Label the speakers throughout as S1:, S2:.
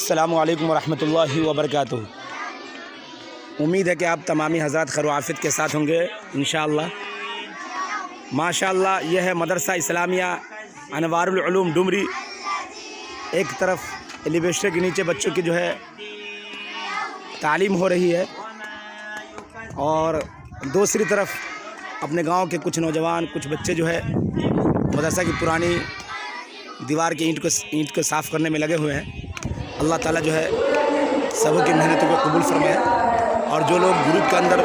S1: السلام علیکم ورحمۃ اللہ وبرکاتہ۔ امید ہے کہ آپ تمامی حضرات خیر و عافیت کے ساتھ ہوں گے انشاءاللہ۔ ماشاءاللہ یہ ہے مدرسہ اسلامیہ انوار العلوم ڈمری۔ ایک طرف ایلیویشن کے نیچے بچوں کی جو ہے تعلیم ہو رہی ہے، اور دوسری طرف اپنے گاؤں کے کچھ نوجوان، کچھ بچے جو ہے مدرسہ کی پرانی دیوار کی اینٹ کو صاف کرنے میں لگے ہوئے ہیں۔ اللہ تعالیٰ جو ہے سبوں کی محنتوں کو قبول فرمائے، اور جو لوگ گروپ کے اندر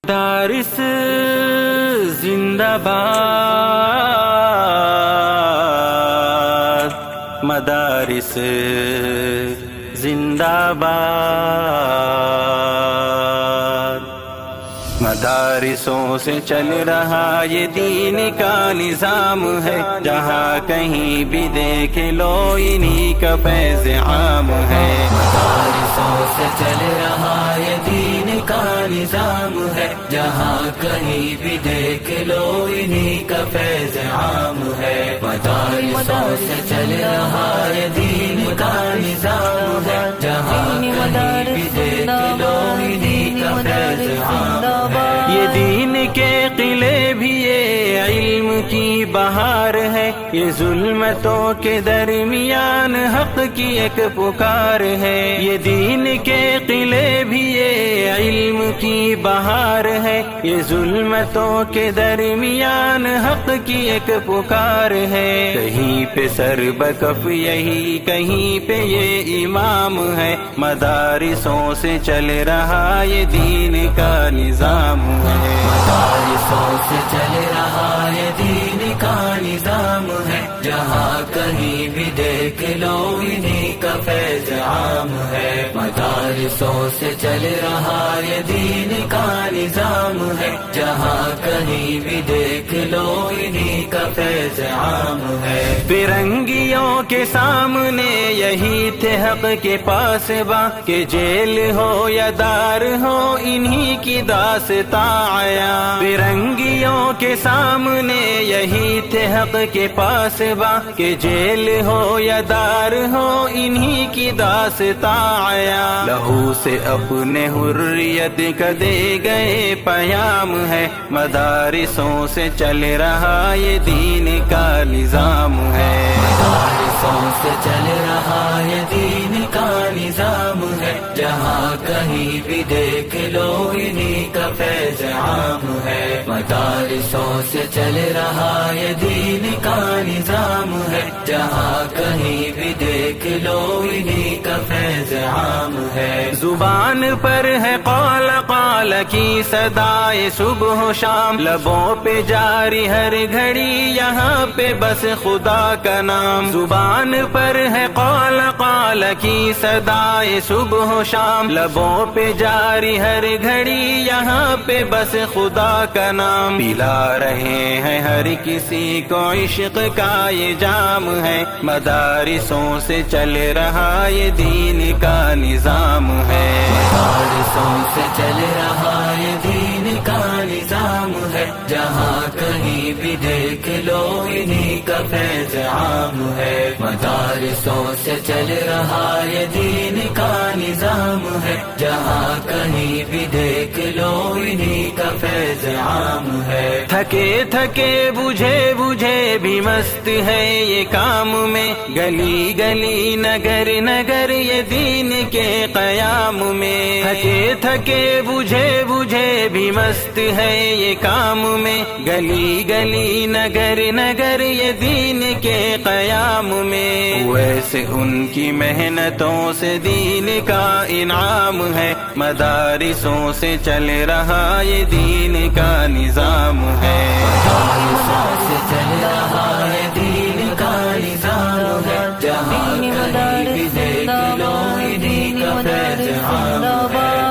S2: مدارس زندہ باد، مدارس زندہ باد، مدارسوں سے چل رہا یہ دین کا نظام ہے، جہاں کہیں بھی دیکھ لو انہی کا فیض عام ہے۔ مدارسوں سے چل رہا یہ دین کا نظام ہے، جہاں کہیں بھی دیکھ لو انہی کا فیض عام ہے۔ مدارسوں سے چل رہا یہ دین کا نظام ہے، جہاں کہیں بھی دیکھ لو انہی کا فیض عام ہے۔ یہ دین کے قلعے بھی یہ علم کی بہار ہے، یہ ظلمتوں کے درمیان حق کی ایک پکار ہے۔ یہ دین کے قلعے بھی یہ علم کی بہار ہے، یہ ظلمتوں کے درمیان حق کی ایک پکار ہے۔ کہیں پہ سر بکف یہی، کہیں پہ یہ امام ہے، مدارسوں سے چل رہا یہ دین کا نظام ہے۔ مدارسوں سے چل رہا یہ دین کا نظام ہے، جہاں کہیں بھی دیکھ لو انہی کا فیض عام ہے۔ مدارسوں سے چل رہا یہ دین کا نظام ہے، جہاں کہیں بھی دیکھ لو انہی کا فیض عام ہے۔ فرنگیوں کے سامنے یہی تھے حق کے پاسباں، کہ جیل ہو یا دار ہو انہی کی داستاں آیا۔ فرنگیوں کے سامنے یہی تھے حق کے پاسباں، کہ جیل ہو یا دار ہو انہی کی داستاں آیا۔ لہو سے اپنے حریت کا دے گئے پیام ہے، مدارسوں سے چل رہا یہ دین کا نظام ہے۔ مدارسوں سے چل رہا یہ دین کا نظام ہے، جہاں کہیں بھی دیکھ لو انہی کا فیض عام ہے۔ مدارسوں سے چل رہا یہ دین کا نظام ہے، جہاں کہیں بھی دیکھ لو انہی کا فیض عام ہے۔ زبان پر ہے قال قال کی صدائے صبح و شام، لبوں پہ جاری ہر گھڑی یہاں پہ بس خدا کا نام۔ زبان پر ہے قال قال کی صدائے صبح و شام، لبوں پہ جاری ہر گھڑی یہاں پہ بس خدا کا نام۔ پلا رہے ہیں ہر کسی کو عشق کا یہ جام ہے، مدارسوں سے چل رہا یہ دین کا نظام ہے۔ مدارسوں سے چل رہا یہ دین کا نظام ہے، جہاں کہیں بھی دیکھ لو انہی کا فیض عام ہے۔ مدارسوں سے چل رہا یہ دین کا نظام ہے، جہاں کہیں بھی دیکھ لو انہی کا فیض عام ہے۔ تھکے تھکے بجھے بجھے بھی مست ہے یہ کام میں، گلی گلی نگر نگر یہ دین کے قیام میں۔ تھکے تھکے بجھے بجھے بھی مست ہے یہ کام میں، گلی گلی نگر نگر یہ دین کے قیام میں۔ ویسے ان کی محنتوں سے دین کا انعام ہے، مدارسوں سے چل رہا یہ دین کا نظام ہے۔ مدارسوں سے چل رہا یہ دین کا نظام ہے، جہاں کہیں بھی دیکھ لو انہی کا فیض عام ہے۔